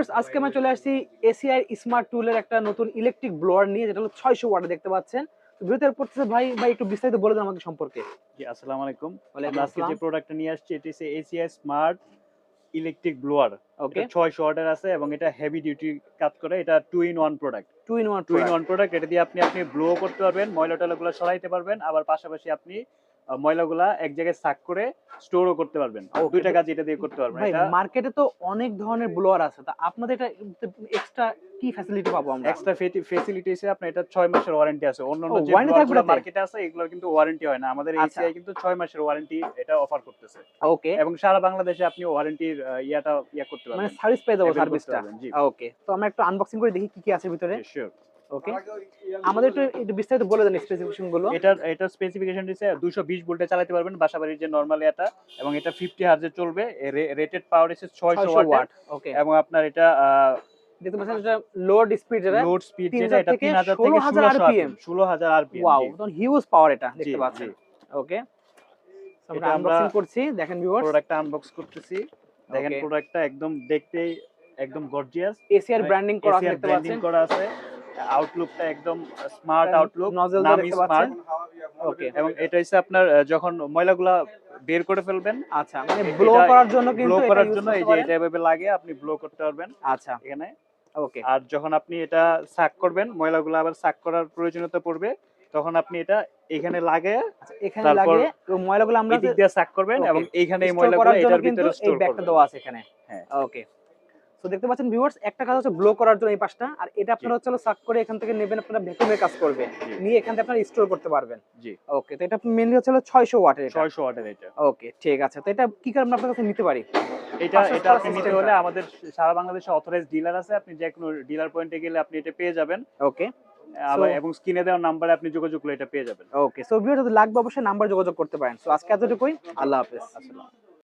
Viewers আজকে আমরা চলে আসছি এসিআই স্মার্ট টুলের একটা নতুন ইলেকট্রিক ব্লোয়ার নিয়ে, যেটা হলো 600 ওয়াট দেখতে পাচ্ছেন। তো ভিতরে পড়তেছে ভাই একটু বিস্তারিত বলে দেন আমাকে সম্পর্কে। জি আসসালামু আলাইকুম। ওয়ালাইকুম আমরা আজকে যে আসসালাম। প্রোডাক্টটা নিয়ে আসছি এটি হচ্ছে এসিআই স্মার্ট ইলেকট্রিক ব্লোয়ার। ওকে, এটা 600 ওয়াটের আছে এবং এটা হেভি ডিউটি কাজ করে। এটা 2 in 1 product. 2 in 1 2 in 1 product. এটা দিয়ে আপনি ব্লো করতে পারবেন, ময়লা-টয়লাগুলো সরাইতে পারবেন, আবার পাশাপাশি আপনি ময়লাগুলা এক জায়গায় স্টক করে স্টোরও করতে পারবেন। দুইটা কাজ এটা দিয়ে করতে পারবেন। ভাই এটা মার্কেটে তো অনেক ধরনের ব্লোয়ার আছে, তা আপনাদের এটা এক্সট্রা কি ফ্যাসিলিটি পাবো আমরা? এক্সট্রা ফেসিলিটি হিসেবে আপনার এটা 6 মাসের ওয়ারেন্টি আছে। অন্যান্য যে ওয়ারেন্টি থাকবে ব্লোয়ারগুলো এটাতে? মার্কেটে আছে এগুলোর কিন্তু ওয়ারেন্টি হয় না। আমাদের আচ্ছা। এসিআই কিন্তু 6 মাসের ওয়ারেন্টি এটা অফার করতেছে। ওকে, এবং সারা বাংলাদেশে আপনি ওয়ারেন্টির করতে মানে পারবেন। সার্ভিস পেয়ে যাবো, Avail করতে সার্ভিসটা। পারবেন, জি। ওকে, তো আমরা একটু আনবক্সিং করে দেখি কি কি আছে ভিতরে। জি, শিওর। ওকে, আমাদের একটু বিস্তারিত বলে দেন স্পেসিফিকেশন গুলো। এটার স্পেসিফিকেশন দিছে 220 ভোল্টে চালাতে পারবেন বাসাবাড়ির যে নরমাল এটা, এবং এটা 50 হার্জে চলবে। রেটেড পাওয়ার হচ্ছে 600 ওয়াট। ওকে, এবং আপনার এটা দেখতে পাচ্ছেন এটা লোড স্পিড, যেটা লোড স্পিড 3000 যেটা এটা থেকে 3000 থেকে 16,000 RPM 16000 RPM। ওয়াও, তখন হিউজ পাওয়ার এটা দেখতে জি, পাচ্ছেন। জি। ওকে, আমরা এটা আমরা আনবক্সিং করছি, দেখেন ভিউয়ার্স। প্রোডাক্টটা আনবক্স করতেছি। দেখেন Okay. প্রোডাক্টটা একদম দেখতেই একদম গর্জিয়াস। এসিআর ব্র্যান্ডিং করা আছে, এসিআর দেখতে ব্র্যান্ডিং পাচ্ছেন। করা আছে। আউটলুকটা একদম স্মার্ট আউটলুক, নজল নামই দেখতে স্মার্ট। পাচ্ছেন। ওকে, এবং এটা হচ্ছে আপনার যখন ময়লাগুলা বের করে ফেলবেন, আচ্ছা, মানে ব্লো করার জন্য কিন্তু ব্লো এটা করার ইউজ জন্য করতে এই যে পারেন। এটা এভাবে লাগে, আপনি ব্লো করতে পারবেন আচ্ছা, এখানে। ওকে, আর যখন আপনি এটা সাক করবেন, ময়লাগুলো আবার সাক করার প্রয়োজনীয়তা পড়বে, তখন আপনি এটা এখানে লাগে আচ্ছা, এখানে তারপর লাগিয়ে এবং ময়লাগুলো আমরা এদিক দিয়ে সাক করবেন Okay. এবং এইখানে এই স্টোর ময়লাগুলো করার জন্য এটার কিন্তু ভিতরে এই স্টোর ব্যাগটা করবেন। দেওয়া আছে এখানে। হ্যাঁ, ওকে, তো দেখতে পাচ্ছেন ভিউয়ার্স, একটা কাজ হচ্ছে ব্লো করার জন্য এই পাশটা, আর এটা আপনারা জি। হচ্ছে সাক করে এখান থেকে নেবেন, আপনারা ভ্যাকুমের কাজ করবে, জি। নিয়ে এখান থেকে আপনারা স্টোর করতে পারবেন। জি। ওকে, তো এটা মেইনলি হচ্ছে 600 ওয়াটের এটা। 600 ওয়াটের এটা। ওকে, ঠিক আছে, তো এটা কি করে আমরা আপনার কাছে নিতে পারি? এটা Purchase করার আপনি নিতে system হলে টা। আমাদের সারা বাংলাদেশে অথরাইজড ডিলার আছে। আপনি যে কোনো ডিলার পয়েন্টে গেলে আপনি এটা পেয়ে যাবেন। ওকে, আবার এবং স্ক্রিনে দেওয়া নাম্বারে আপনি যোগাযোগ করলে এটা পেয়ে যাবেন। ওকে, সো ভিউয়ার যদি লাগবে অবশ্যই নাম্বার যোগাযোগ করতে পারেন। সো আজকে এতটুকুই, আল্লাহ হাফেজ। আসসালাম।